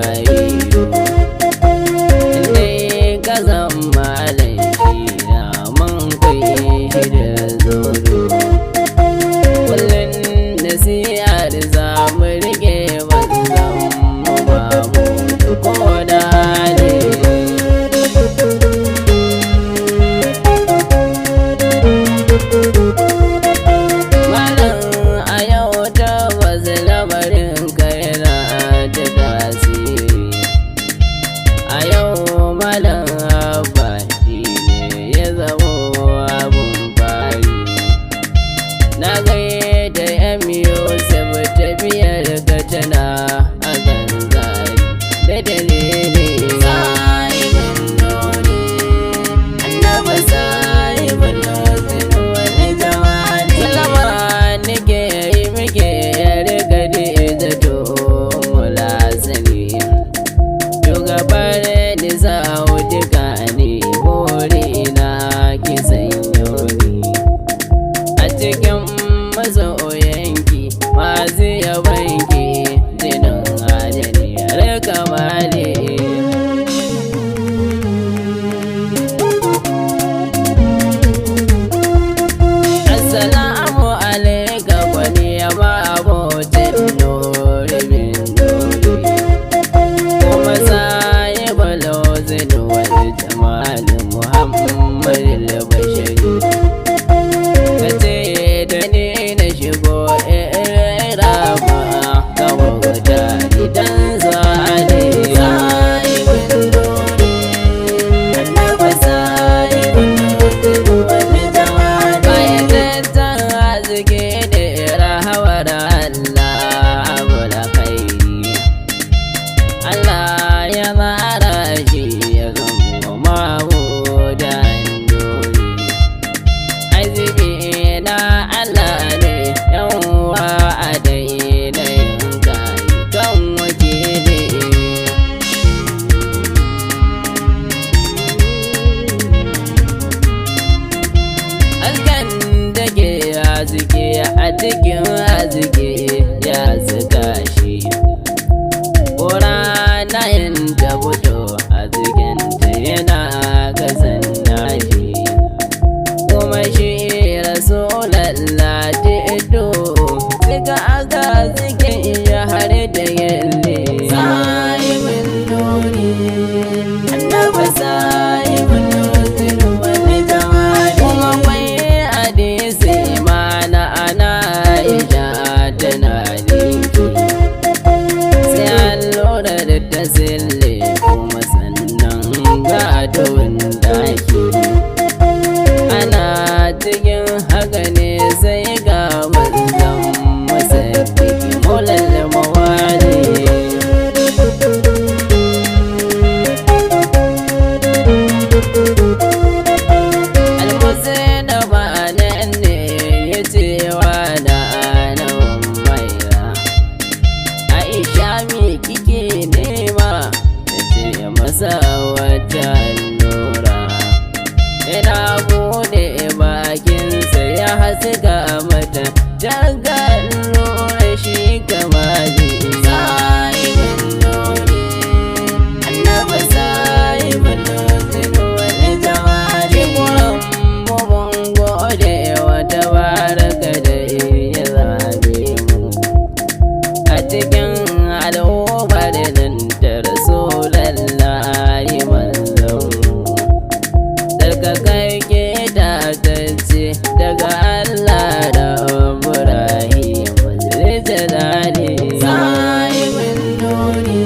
rayu ne ka zama laifi na mun kai shi da zoro kullum nasihar za mu rike manzan mu Mamudu ko da hali. Malam a yau tabbas lamarin ka yana da tasiri. A yau malam Abba shi ne ya zamo abun fari. Na gaida yan Yusuf tafiyar ka tana a zanzari da dalili. Sahibin nuni, annabi sahibin nuni wani zamani. Salama nake yi muke riga da zato mulasani. Shugabar da sautuka ne burina ki sanyo ni a cikin masoyanki masu yabanki jinin adani har kamale. Assalamu alaika wani yaba abotin nuri bin nuri kuma sahibul husn wal jamal Muhammad al-Bashari. Kace da ni na shigo irama ka wuta idan zali. Sahibul nuri, annabi sahibul husn wal jamal. Bayatan hazike da rahawar Allah abul khairi. Allah ya mara shi ya zama Mamudan dole. Arziki na Allah ne yan uwa a daina yin gari kan wakili. Hasken da ke hazike a cikin hazike ya saka shi. Ƙorana yin ta fito a cikinta yana kasan nashi. Kuma shi Rasulallah ta ido suka aka suke iya har da yalle. Sahibin nuni, annabi sahibin nuni wani zamani. Kuma kwai hadisi mana ana Aisha tana linki. Sai an lura da ta sille kuma sannan ga adon daki. Ana cikin haka ne sai ga manzan musaddiki mulal mawali. Almusin da ma'anan ne ya ce wa da anawan maira. Aisha me kike nema ta ce masa wata allura. Ina bude bakinsa ya haska mata daga allura shi kamali. Sahibin nuni, annabi sahibin nuni wani zamani. Kuran mu mun gode wa tabaraka da ya zabe mu a cikin al'ummar nan ta Rasulallahi manzon mu. Tsarkakakke tatacce daga Allah da Ibrahim Jalali. Sahibin nuni,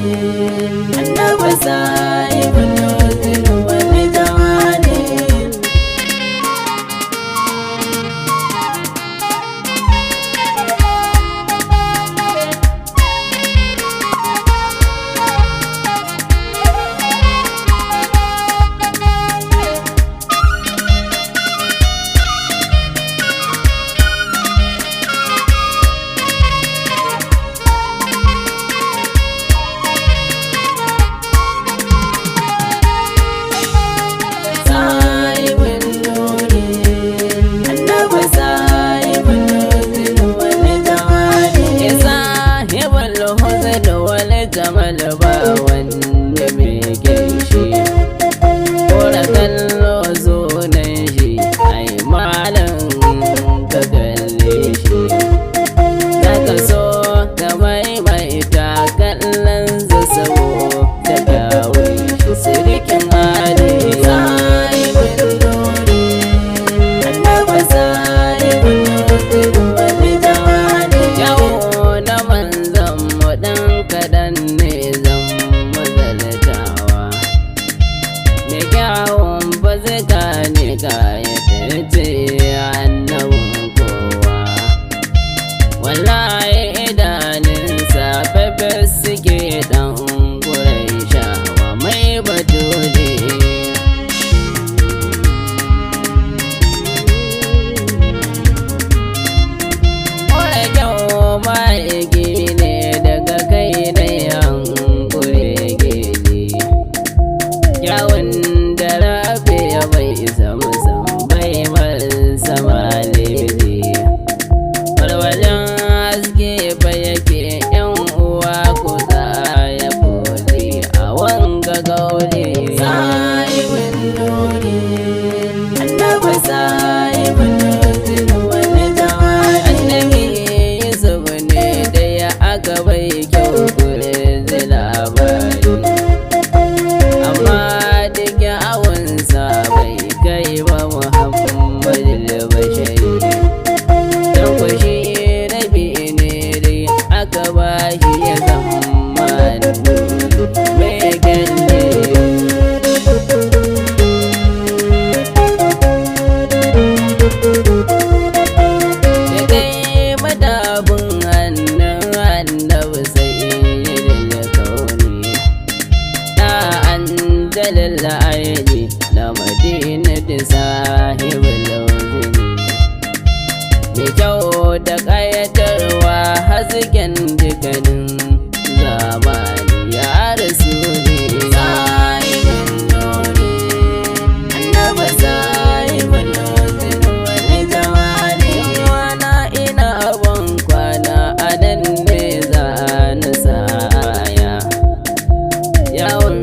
annabi sahibin nuni wani zamani. العين لمدينة صاحب الوزن بجو دقايتروا hasken dukkanin zamani ya rasuli sahibin nuri annabi sahibin nuri wani zamani wana ina ban kwana anan ne za na saya yawon